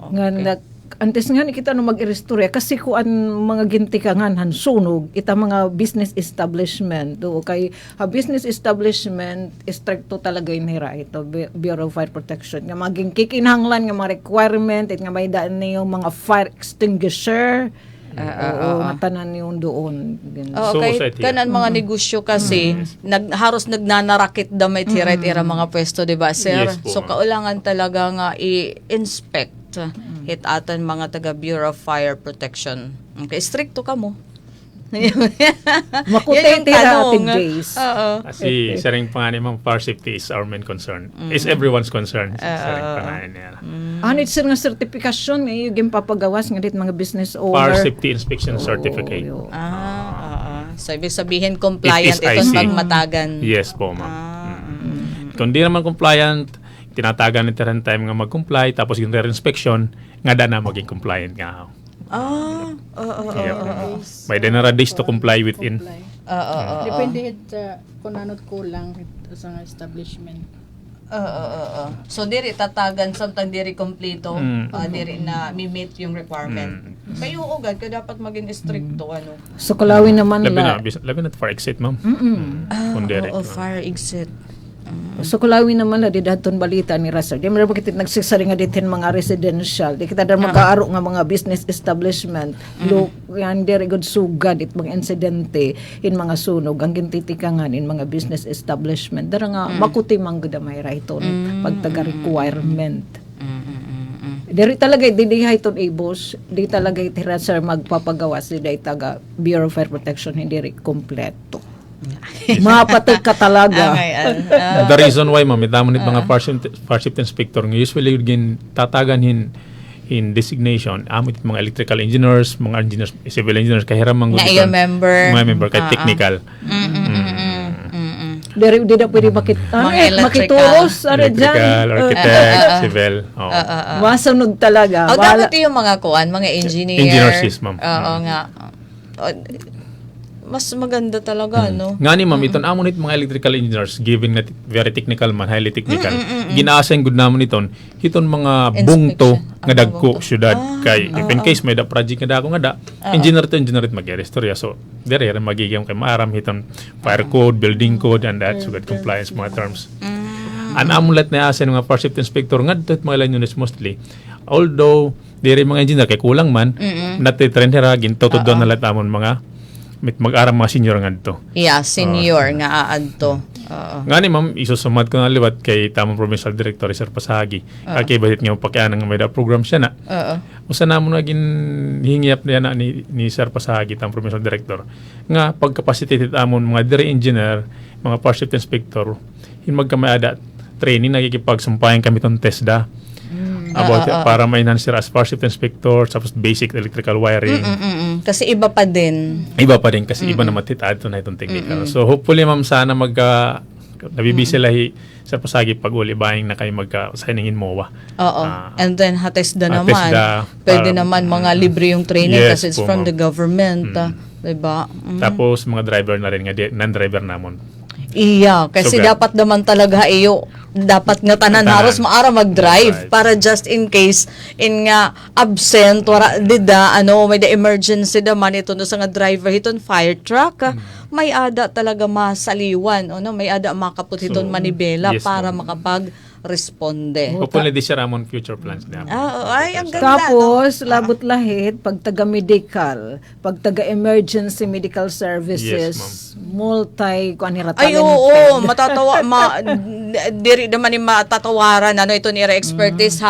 A: nga antes nga ni kita no mag-irestorya kasi kuan mga gintikangan han sunog ita mga business establishment do kay business establishment stricto talaga inhira ito Bureau of Fire Protection nga maging kikinahanglan nga mga requirement nga may daan niyo mga fire extinguisher nga tanan yung doon.
B: Okay, kanan mga negosyo kasi haros nagnanarakit damit hirait ira mga pwesto, di ba, sir?
D: Yes po,
B: So kaulangan talaga nga i-inspect hit atan mga taga Bureau of Fire Protection. Okay, stricto ka mo.
A: Makutay tira ating days.
D: Kasi saring panganin ma'am, fire safety is our main concern. Is everyone's concern. Saring panganin niya.
A: Anit sir nga sertifikasyon yung papagawas nga dit mga business owner.
D: Fire safety inspection certificate.
B: So ibig sabihin compliant
D: FSIC.
B: itong pagmatagan.
D: Yes po ma'am. Kung di naman compliant, tinatagan nito rin time nga mag-comply, tapos yung re-inspection, nga na maging compliant nga. May dinara days to comply within.
C: Depende kung ano't kulang sa establishment.
B: So diri tatagan samtang diri kompleto, diri na mi-meet yung requirement. Kayo ugad ka dapat maging stricto ano.
A: So kulawin naman
D: Labi na for exit ma'am. Kung diri.
B: Fire exit.
A: So kulawin naman la didaton balita ni Rasa. Di man bakit nagsisari nga ditin mga residential. Di kita dar magkaaro nga mga business establishment. Look, yan diri good sugad it mga insidente in mga sunog ang gintitikangan in mga business establishment. Dara nga makuti man gud may rayton pagtaga requirement. Diri talaga didihay ton ibos, di talaga itira sir magpapagawas di taga Bureau of Fire Protection hindi ri kompleto. Mapatay ka talaga.
D: The reason why ma'am, itamon it mga fire safety inspector nga usually gin tatagan in designation amit mga electrical engineers, mga engineers, civil engineers kahiram mga
B: Na member
D: kay technical.
A: Diri di na pwede makituros
D: Electrical, architect, civil.
A: masunod talaga.
B: Dapat yung mga kuan, mga engineer.
D: Engineers, ma'am.
B: Oo nga. Mas maganda talaga, no?
D: Nga ni ma'am, iton amon it mga electrical engineers, given na very technical man, highly technical. Ginaasay gud namon iton, hiton mga bungto nga dagko syudad kay if in case may da project nga dako nga da, engineer it mag-restorya. So, dere rin magiging kay maaram hiton fire code, building code, and that, so good compliance mga terms. An amulat na asen mga fire safety inspector nga dito mga line units mostly. Although, dere mga engineer kay kulang man, natitrain hera gintotod na lahat amon mga mag-aram mga senior nga dito.
B: Yeah, senior nga aadto.
D: Nga ni ma'am, isusumad ko na liwat kay tamang provincial director Sir Pasagi. Kay bahit nga pagkainan nga may da program siya na. Usa na mo naging hingiyap niya na ni Sir Pasagi, tamang provincial director. Nga pagkapacitated amon mga diri engineer, mga fire safety inspector, hin magkamaada training nagikipagsumpayan kami ton TESDA. about para ma-enhance sila as fire safety inspector, tapos basic electrical wiring.
B: Kasi iba pa din.
D: Iba pa rin kasi iba na matitad to na itong technical. So hopefully ma'am sana nabibisi lahi sa pasagi pag uli buying na kayo magka-signingin MOA.
B: Oo. And then hatesda naman.
D: Hatesda,
B: Pwede
D: para-
B: naman mga libre yung training
D: Yes
B: kasi it's
D: po,
B: from
D: ma'am.
B: the government. Diba?
D: Tapos mga driver na rin nga non-driver namon.
B: Iya, kasi
D: So,
B: dapat naman talaga dapat nga tanan
D: Tanan.
B: haros maara mag-drive
D: Mag-drive.
B: para just in case in nga absent wala dida may the emergency naman ito no sa nga driver hiton fire truck may ada talaga masaliwan may ada makaput hiton
D: So,
B: manibela
D: yes,
B: para
D: ma'am.
B: makapag-responde.
D: Hopefully di siya ramon future plans niya.
B: Ay, ang ganda.
A: Tapos, labot lahit, pag taga-medical, pag taga-emergency medical services,
D: Yes,
A: kuan
B: Ay,
A: hiratalented.
B: oo, matatawa, diri naman ni matatawaran, ito ni expertise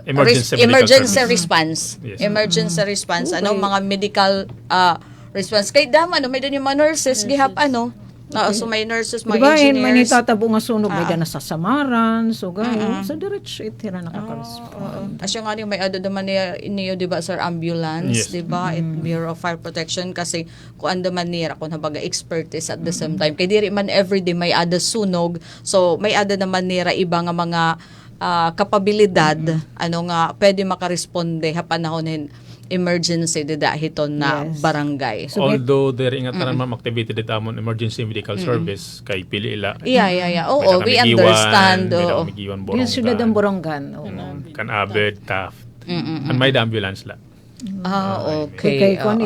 D: Emergency medical
B: emergency
D: service.
B: response.
D: Yes.
B: Emergency response, mga medical response. Kay dama, may doon yung mga nurses, gihap, so may nurses, mga
A: Diba, may
B: engineers.
A: nitatabo nga sunog, may na sa samaran, so gayon, sa diretso, itira nakaka-respond.
B: Asyo nga may ada naman niyo, di ba, sir, ambulance,
D: Yes.
B: di ba, Bureau of Fire Protection, kasi kung ando man nira, kung habaga expertise at the same time. Kay diri man everyday may ada sunog, so may ada naman nira iba nga mga kapabilidad, nga pwede makaresponde hapanahonin emergency dida hiton na
A: Yes.
B: barangay.
D: Although there ingat na naman activity dito amon emergency medical service kay pili ila.
B: Yeah. Oo, we understand. Oo.
A: Yung sila ng Borongan.
D: Kan Abed, Taft. And may the ambulance la.
B: Okay.
A: Kay kung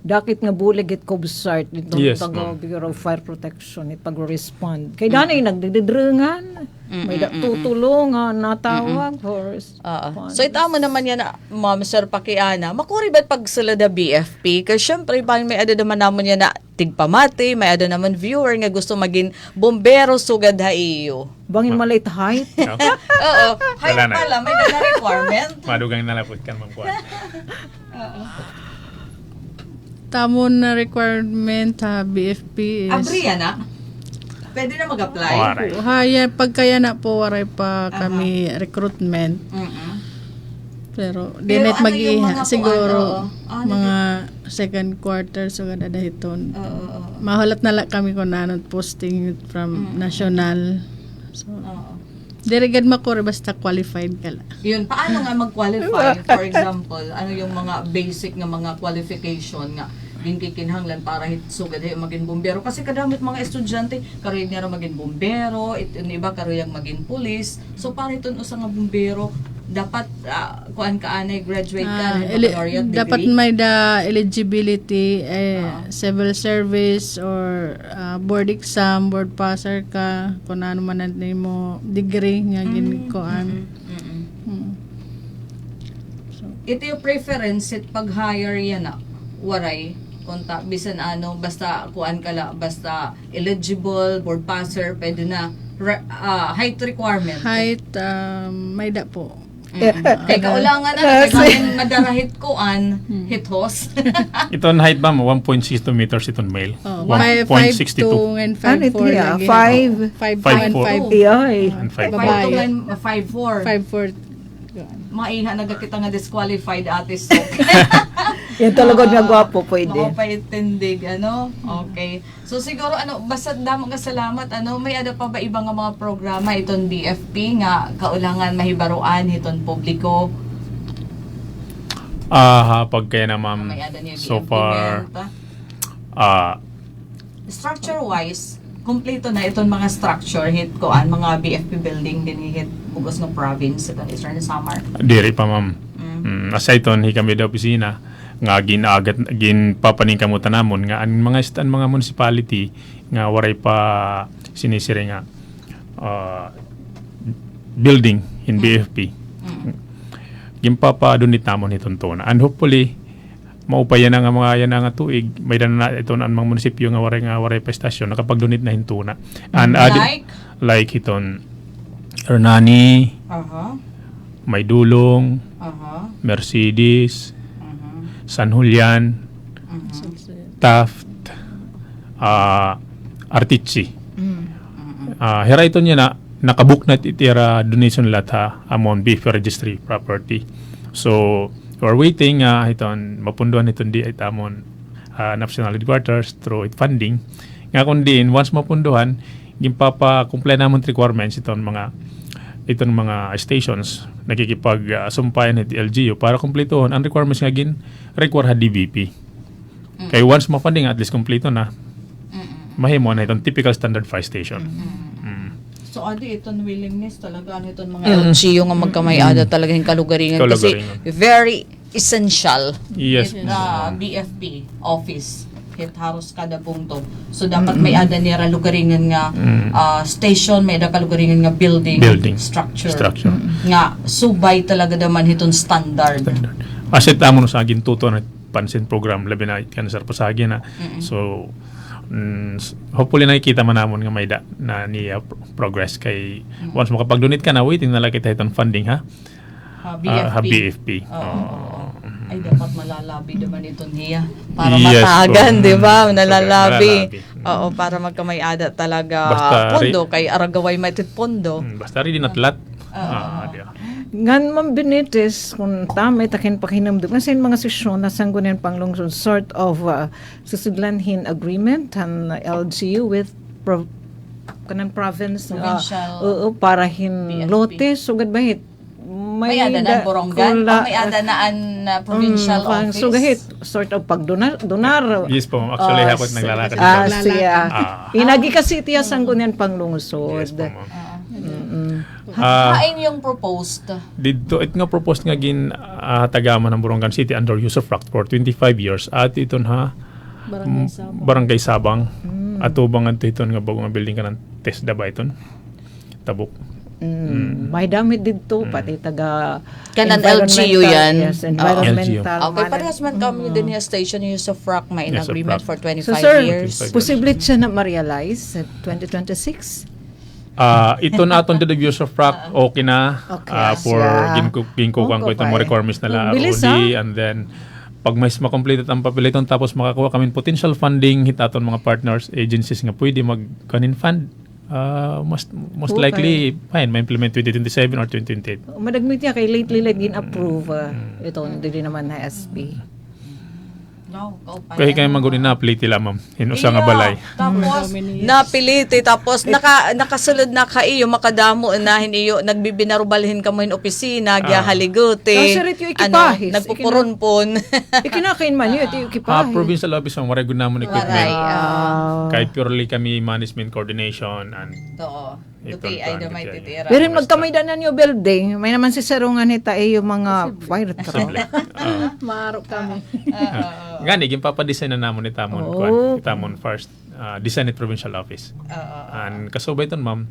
A: dakit nga bulig it kobsart itong
D: Yes,
A: taga
D: ma'am.
A: Bureau of Fire Protection it pag-respond. Kay danay nagdididrengan, may tutulungan, natawag for
B: So ito mo naman yan, Ma'am Sir Pakiana, makuri ba't pag sila da BFP? Kasi syempre, may ada naman naman yan na tigpamati, may ada naman viewer nga gusto maging bombero sugad ha iyo.
A: bangin malate height.
B: Oo, hay
D: Wala na.
B: pala, may dala requirement.
D: Madugang nalapot kan magkuhan.
C: Tamon na requirement sa BFP is
B: Abriya na? Pwede na mag-apply?
D: Alright.
C: haya pagkaya na po waray pa kami recruitment. Pero di
B: Pero
C: net
B: ano yung
C: mag-iha
B: mga
C: siguro
B: kuan,
C: mga second quarter so kada dahiton. Mahulat na lang kami kung nanon posting from national. So dirigad makore basta qualified ka lang.
B: Yun, paano nga mag-qualify? For example, ano yung mga basic nga mga qualification nga ginkikinhanglan para sugad ay maging bumbero kasi kadamit mga estudyante karoy nga maging bumbero yung iba karoy maging pulis so para iton usa nga bumbero dapat kuan ka anay graduate ka ng baccalaureate degree
C: Dapat may the eligibility civil service or board exam, board passer ka kung ano man mo degree nga ginkuan.
B: ito yung preference it pag-hire yan waray konta bisan basta kuan ka la basta eligible board passer pwede na height requirement
C: Height may da po.
B: kay kaulangan na kay madarahit kuan hitos
D: Iton height ba mo 1.62 meters iton male. 1.62
C: 5'2" and
A: Ano
C: 5'4"
A: ito ya?
C: lagi.
A: 5?
C: 5'2" and
D: 5'4".
A: Iyay.
D: And 5.
C: Babae.
B: 5'4".
C: 5'4".
B: Maiha nagakita nga disqualified ate so.
A: Yan talaga nga gwapo pwede.
B: Makapaitindig Okay. So siguro basta damo nga salamat may ada pa ba ibang nga mga programa iton BFP nga kaulangan mahibaruan hiton publiko
D: Pagkaya na ma'am
B: may ada niya
D: so far
B: structure wise kompleto na iton mga structure hit koan mga BFP building din hit bugos ng province iton Eastern Samar.
D: diri pa ma'am. Aside ton hikami da opisina nga ginpapaning kamutan namon nga ang mga municipality nga waray pa sinisiri nga building in BFP. Ginpapadunit namon hiton to na and hopefully maupayan na nga mga yan nga tuig may na ito na ang mga munisipyo nga waray pa estasyon nakapagdunit na hintuna and like hiton Hernani, Maydulong, Mercedes, San Julian, Taft, Artichi. Hera ito niya na nakabook na itira donation lahat ha among beef registry property. So we're waiting iton mapunduhan iton di it among national headquarters through it funding. Nga kung din once mapunduhan gimpapa-comply namon requirements iton mga stations nakikipag sumpayan at LGU para kumpletuhon ang requirements nga gin require ha DBP. Kay once ma-funding at least kumpleto na mahimo na itong typical standard fire station.
B: So, adi, itong willingness talaga, itong mga LGU nga magkamay-ada talaga yung kalugaringan. Kasi very essential.
D: Yes.
B: Na BFP office. Hit haros kada bungtong. So, dapat may ada nira lugaringan nga station, may ada kalugaringan nga building. Structure. Nga, subay talaga naman itong standard.
D: Asit amon sa agin tuto na pansin program labi na cancer pasagi na. So, hopefully nakikita man namon nga may da na niya progress kay once makapag-donate ka na waiting na lang kita itong funding ha BFP.
B: Ay dapat malalabi naman ito niya para matagan, di ba? Nalalabi. Oo, para magkamay-ada talaga pondo kay aragaway maitit pondo.
D: Basta rin natlat.
A: Ngan Ma'am Benitez, kung tamay takin pakinamdum, kasi mga sesyon na sanggunin panglungsod sort of susudlanhin agreement han LGU with kanang province
B: Provincial
A: para hin
B: BFP.
A: lote sugad bahit
B: May ada na Borongan, may ada na provincial office.
A: Sugahit sort of pagdonar.
D: Yes po, actually hakot naglalakad
A: Siya. Inagi kasi tiya sanggunin panglungsod.
D: Yes po, ma'am.
B: Hain yung proposed.
D: Dito it nga proposed nga gin tagaman ng Borongan City under use of Act for 25 years at iton Barangay Sabang at ubang at iton nga bagong building ka ng TESDA ba iton tabuk.
A: May damit dito pati taga
B: Kanan LGU yan.
A: Yes, environmental.
B: Okay, parehas man kami din yung station use of rock may in
D: Yes, of
B: agreement
D: rock.
B: for 25
A: So sir,
B: years.
A: posible siya na ma-realize at 2026?
D: Ito na atong the use of rock okay na for ginkukuhan ko itong mga requirements na
A: Bilis,
D: ROD and then pag mas makomplete ang papeliton tapos makakuha kami potential funding hit aton mga partners agencies nga pwede mag-kanin fund most likely fine ma-implement 2027 or 2028.
A: Madagmit niya kay lately gin-approve ito hindi naman na SB.
D: Kaya kayo magunin na pliti lamang inusa nga balay.
B: Tapos napiliti tapos nakasulod na kaiyo makadamo na hiniyo nagbibinarubalhin ka mo in opisina gya haliguti.
A: Sirit yung ekipahis.
B: Nagpupurunpon.
A: Ikinakain man yun yung ekipahe.
D: Provincial office ang maray namon equipment.
B: Waray.
D: Kahit purely kami management coordination and
B: Dupi ay na may titira.
A: Pero magkamay na niyo building, may naman si sarungan nita yung mga fire truck.
C: Maaro kami.
D: Gani gimpapadesign na namon itamon first design at provincial office. And kasubay ton ma'am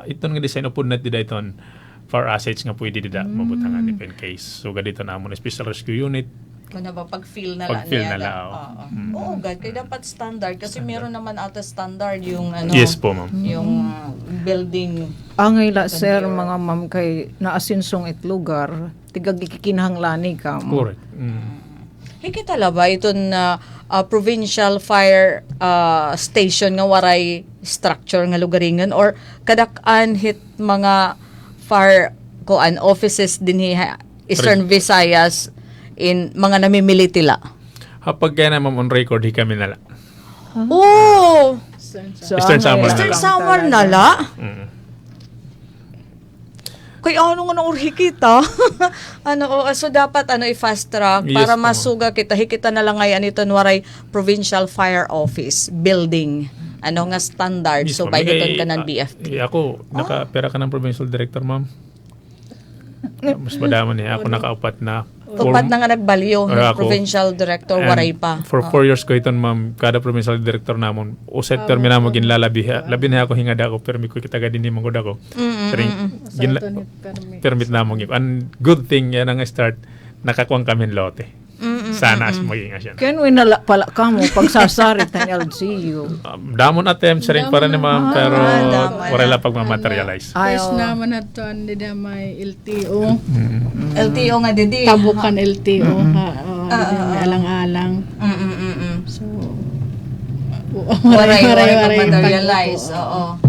D: iton nga design upod na dida iton for assets nga pwede dida mabutangan if in case. So gadito namon special rescue unit.
B: Kung ba pag-fill na
D: Pag-fill
B: lang.
D: na lang.
B: Oo, kaya dapat standard kasi meron naman ata standard yung
D: Yes po ma'am.
B: yung building.
A: Angay la sir mga ma'am kay naasinsong it lugar, tigag ikikinhanglani ka.
D: Correct.
B: Hikita la ba ito na provincial fire station nga waray structure nga lugaringan or kadak-an hit mga fire koan offices din Eastern Visayas in mga namimili tila.
D: Hapag kaya na ma'am on record hi kami nala.
B: Oh!
D: Eastern Samar
B: Eastern
D: nala.
B: Samar nala? Kaya ano nga nang hikita? So dapat i-fast track
D: Yes,
B: para
D: po.
B: masuga kita. Hikita na lang ngayon ito waray Provincial Fire Office building. Nga standard.
D: Yes,
B: So
D: ma'am.
B: by hiton ka ng BFP.
D: Ako, nakapera ka ng provincial director ma'am. Mas madaman niya. Ako nakaupat na.
B: Upat na nga nagbalyo ng
D: Ako.
B: provincial director,
D: And
B: waray pa.
D: For 4 years ko iton ma'am, kada provincial director namon, o set term na mo ginlalabi. Labi na ako hingad ako, permit ko kita gadin mo gud ako. Permit na mo. And good thing yan ang start, nakakuang kami lote. Sana as maging asyan.
A: Ken winala pala ka mo pagsasarit ng LGU.
D: Damon attempt sa rin para ni ma'am, pero
B: damon.
D: wala pag-materialize.
C: First naman na to, hindi na may LTO.
B: LTO nga didi.
C: Tabukan LTO. May alang-alang. So,
B: Waray materialize. Oo.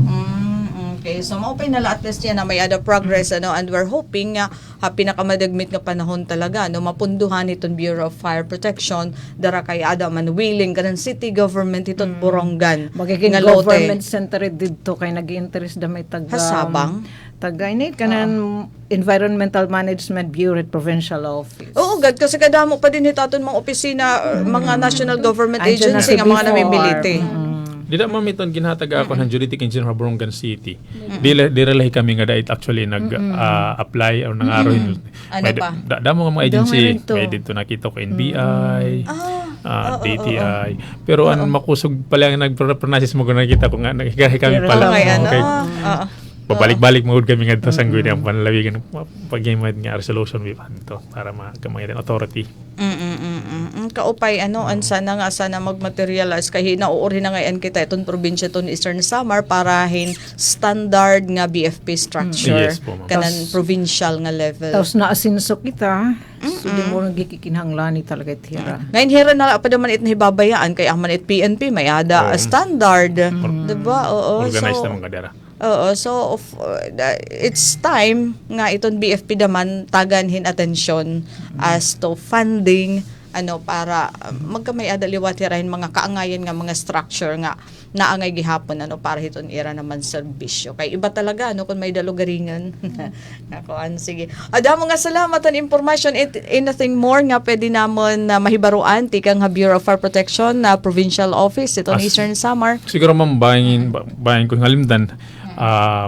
B: Okay, so maupay na at least yan na may ada progress and we're hoping nga pinakamadagmit nga panahon talaga mapunduhan itong Bureau of Fire Protection dara kay ada man willing kanan city government itong Borongan
A: Magiging
B: nga lote.
A: government center dito kay nag-interest da may taga
B: Hasabang?
A: taga init kanan Environmental Management Bureau at Provincial Office.
B: Oo, gad kasi kadamo pa din itaton mga opisina mga national government
A: Andyan na
B: agency
A: si
B: nga mga
A: before.
B: namimilite.
D: Di na mamiton ginhataga ako ng juridic engineer sa Borongan City. Di relahi kami nga dait actually nag-apply o nangarohin.
B: Ano ba?
D: Damo nga mga agency.
A: rin to.
D: May dito nakita ko NBI, DTI. Pero an makusog pala ang nagpronasis mo kung nakita ko nga nakigahi kami
A: Pero
D: pala.
B: Okay,
D: Okay.
B: Babalik-balik
D: Babalik-balik mo kami nga sa sanggoy ng panlalawigan pag-imad nga resolution with to para makamay authority.
B: Kaupay sana magmaterialize kay nauuri na ngayon kita itong probinsya itong Eastern Samar para standard nga BFP structure
D: Yes po, ma'am.
B: kanan provincial nga level.
A: Tapos naasinso kita. So di mo nagikikinhanglani talaga itira.
B: Ngayon hira na pa naman hibabayaan kay aman it PNP may ada standard, 'di ba? Oo.
D: Organized
B: So,
D: naman kadara.
B: oo, so it's time nga itong BFP naman taganhin atensyon as to funding para magkamay adaliwat hirahin mga kaangayan nga mga structure nga naangay gihapon para hiton ira naman serbisyo kay iba talaga kung may dalugaringan. Nakuan sige. Adamo nga salamat ang information. Anything more nga pwede namon na mahibaruan tika nga Bureau of Fire Protection na provincial office itong Eastern Samar.
D: Siguro ma'am, bayan ko ng halimdan,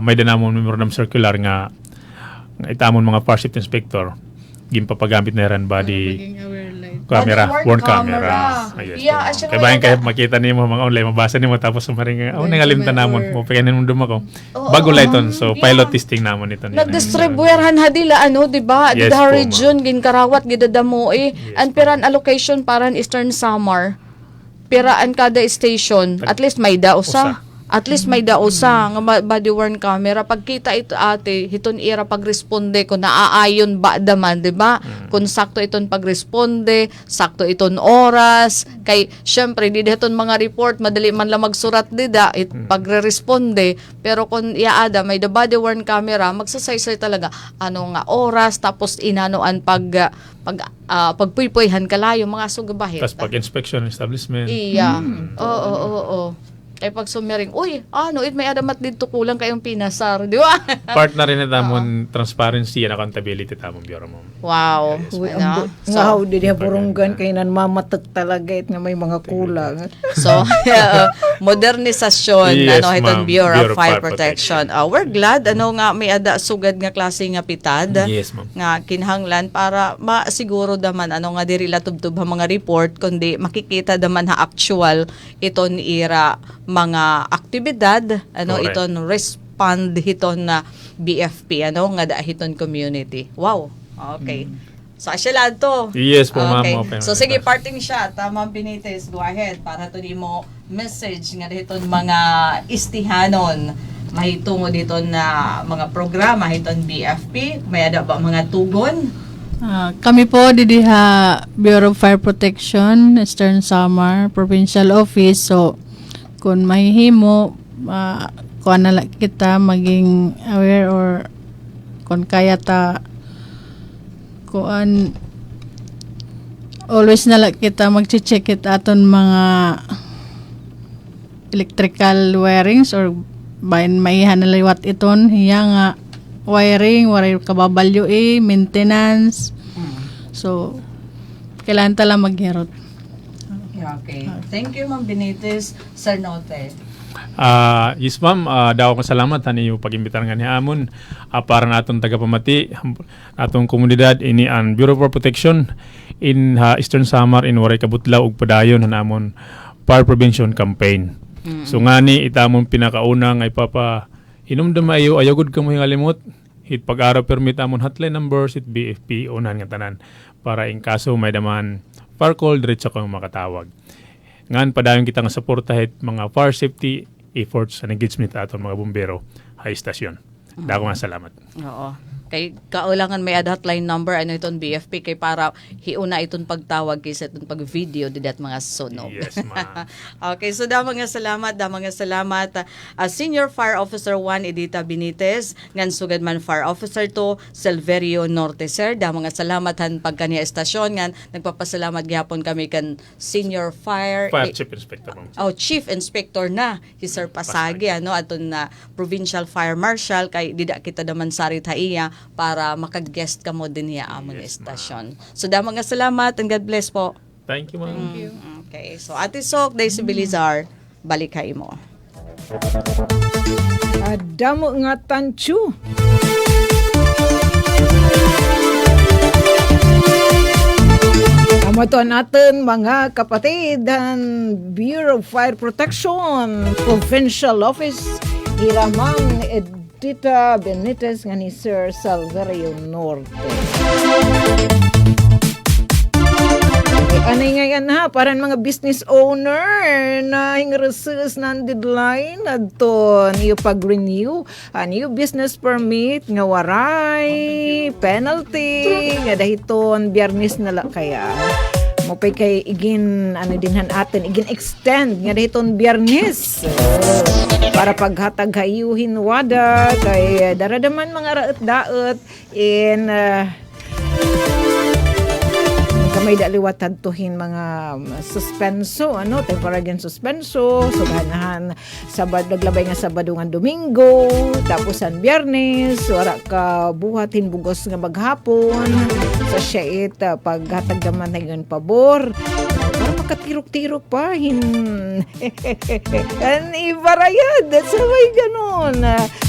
D: may danamon memorandum circular nga itamon mga fire safety inspector gimpapagamit na rin body camera,
B: Body-worn
D: worn camera.
B: camera.
D: Yes,
B: Yeah,
D: po.
B: asya
D: Kaya
B: mo
D: bayan
B: yata.
D: kayo makita niyo mga online, mabasa niyo tapos sumaring nangalimtan namon mo paganin mo dumako.
B: Oo,
D: Bago lighton, so
B: yeah.
D: pilot testing namon ito.
B: Nagdistribuerhan hadila di ba?
D: Yes
B: Dida
D: po,
B: region gin-karawat gidadamo an piran allocation paran Eastern Samar. Piraan kada station, at least may dausa. At least may dausa nga body worn camera pagkita ito ate hiton ira pagresponde kung naaayon ba daman di ba kung sakto iton pagresponde sakto iton oras kay syempre di daton mga report madali man lang magsurat dida pagre-responde pero kung iaada may the body worn camera magsasaysay talaga nga oras tapos inanoan pagpuypuyhan kalayo mga sugabahit.
D: Tapos pag inspection ng establishment.
B: Iya. Oo. Kay pag summering, may adamat dito kulang kayong pinasar, di ba?
D: Part na rin na tamon transparency and accountability tamon bureau mo.
B: Wow.
A: Uy, nga how di diya Borongan kay nan mamatat talaga nga may mga kulang.
B: So, modernisasyon
D: Yes,
B: itong
D: ma'am.
B: Bureau of Fire Protection. We're glad nga may ada sugad nga klase nga pitad
D: Yes, ma'am.
B: nga kinhanglan para masiguro daman nga diri latubtub ang mga report kundi makikita daman ha actual iton ira mga aktibidad
D: Correct.
B: iton respond hiton na BFP nga hiton community. Wow. Okay. So asya to.
D: Yes po, ma'am.
B: Okay.
D: Open.
B: So sige, parting shot. Ma'am Benitez, go ahead para to di mo message nga hiton mga istihanon mahitungo dito na mga programa hiton BFP. May ada ba mga tugon?
C: Kami po didiha Bureau of Fire Protection, Eastern Samar Provincial Office. So kung mahihimo, kuha na lang kita maging aware or kung kaya ta kuan always na lang kita mag-check it aton mga electrical wirings or bayan maihan na liwat iton hiya nga wiring, waray kababalyo maintenance. So, kailangan tala maghirot.
B: Okay. Thank you, Ma'am Benitez. Sir Note.
D: Yes ma'am, daw ko salamat ani yung pag-imbitar nga ni Amon para naton tagapamati atong komunidad ini ang Bureau of Protection in Eastern Samar in Waray Kabutlaw ug padayon na namon fire prevention campaign. So ngani itamon pinakauna nga ipapa hinumdum ayo ayagod ka mo hingalimot hit pag-araw permit amon hotline numbers hit BFP unan nga tanan para in kaso may daman fire call diretso kang makatawag. Ngan padayon kita nga suporta hit mga fire safety efforts and engagement aton mga bumbero ha istasyon. Dako nga salamat.
B: Oo. Kay kaulangan may ad hotline number ano iton BFP kay para hiuna iton pagtawag kaysa iton pag video didat mga sunog.
D: Yes, ma'am.
B: Okay, so damang nga salamat. Senior Fire Officer 1 Edita Benitez, ngan sugad man Fire Officer 2 Silverio Norte, sir. Damang nga salamat han pagkaniya estasyon ngan nagpapasalamat gyapon kami kan Senior Fire
D: Chief Inspector, ma'am.
B: Chief Inspector na si Sir Pasagi aton na Provincial Fire Marshal kay dida kita daman sarit haiya para makag-guest kamo din niya among estasyon. So damang nga salamat and God bless po.
D: Thank you, ma'am.
B: Okay, so Ate Sok, Daisy Bilizar, balik kay mo.
A: Damo nga tansyo. Amato natin mga kapatid ang Bureau of Fire Protection Provincial Office Iramang Edita Benitez nga ni Sir Silverio Norte. Anay ngayon ha, parang mga business owner na hingresus ng deadline adto niyo pag-renew niyo business permit nga waray penalty nga dahiton Biyernes na la kaya mo pay kay igin dinhan atin igin extend nga dahiton Biyernes para paghatag hayuhin wada kay daradaman mga raet-daet in kamay daliwat tantuhin mga suspenso temporary suspenso suganahan sabad naglabay nga Sabado nga Domingo tapos ang Biyernes wala ka buhatin bugos nga maghapon sa syait paghatag naman na yun pabor para makatirok-tirok pa ibarayad sa may ganon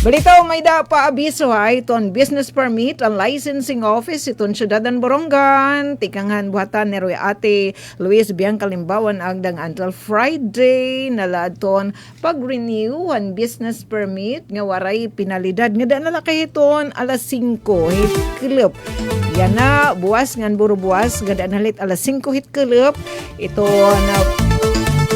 A: balitaw may da pa abiso iton business permit ang licensing office iton Syudadan Borongan tikangan buhatan ni Ate Luis Bianca Limbawan agdang until Friday nalaton pag-renew ang business permit nga waray pinalidad nga danala kahiton alas 5 hit club yan na buwas ngan buro buwas nga danalit alas 5 hit club ito na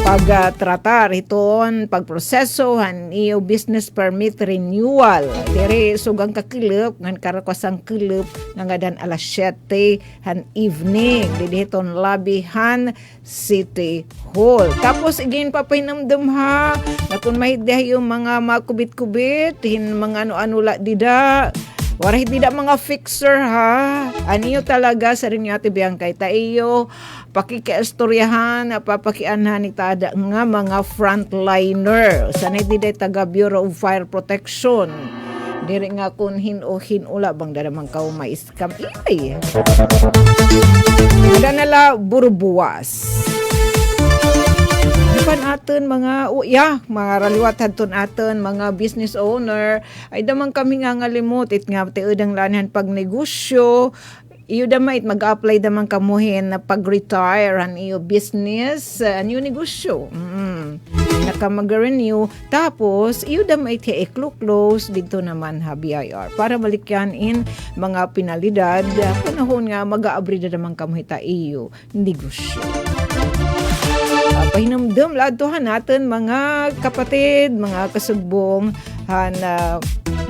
A: pagtratar iton pagproseso han iyo business permit renewal diri sugang ka club ngan karakosang club nga dan alas 7 han evening diditon lobby han City Hall tapos again papahinamdam ha na kung mahideh yung mga makubit-kubit hin mga ano-ano la dida warahit dida mga fixer ha aniyo talaga sa rin Ate Bianca tayo pakikaistoryahan papakianhan ni tada nga mga frontliner sanay dida taga Bureau of Fire Protection diri nga kun hin-ula bang daramang kao ma-scam ay ada nala burubuwas pan aton mga mga raliwatan ton aton mga business owner ay damang kami nga ngalimot it nga teudang lanhan pag negosyo iyo damait mag-apply damang kamuhin na pag-retire an iyo business an iyo negosyo naka mag-renew tapos iyo damait i-close dito naman ha BIR para balikyan in mga pinalidad panahon nga mag-aabri damang kamuhita iyo negosyo pahinamdam laduhan natin mga kapatid, mga kasugbong na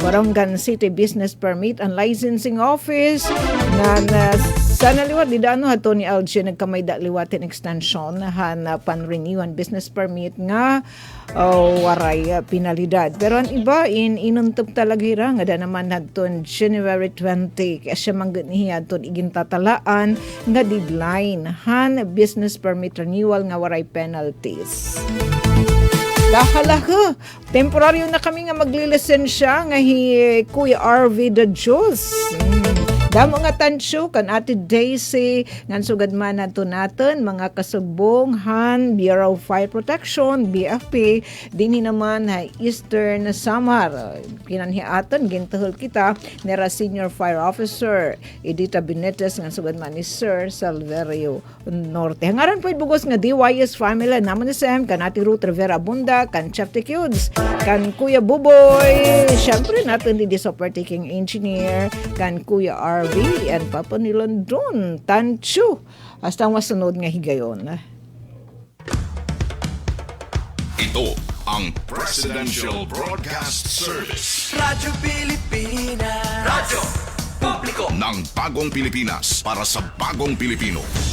A: Barangan City Business Permit and Licensing Office na sa naliwat di daano hato ni LG nagkamay da liwatin extension na pan-renew ang business permit nga waray pinalidad. Pero ang iba inuntog talaga hira nga da naman haton January 20 kaya siya mangganihi haton igin tatalaan nga deadline han business permit renewal nga waray penalties. Dahalaga, temporaryo na kami nga maglilisensya nga Kuya RV the Jules. Damo nga tansyo kan Ate Daisy ngan sugad man naton mga kasugbong han Bureau of Fire Protection BFP dinhi naman ha Eastern Samar kinanhiaton gintahol kita ni Senior Fire Officer Edita Benitez ngan sugad man ni Sir Silverio Norte. Hangaran po bugos nga DYS family naman ni Sam kan Ate Ruth Rivera Bunda kan Chef Ticudes kan Kuya Buboy syempre natin di super taking engineer kan Kuya RV and Papa ni London tansyo hasta masunod nga higayon.
E: Ito ang Presidential Broadcast Service.
F: Radyo Pilipinas.
E: ng bagong Pilipinas para sa bagong Pilipino.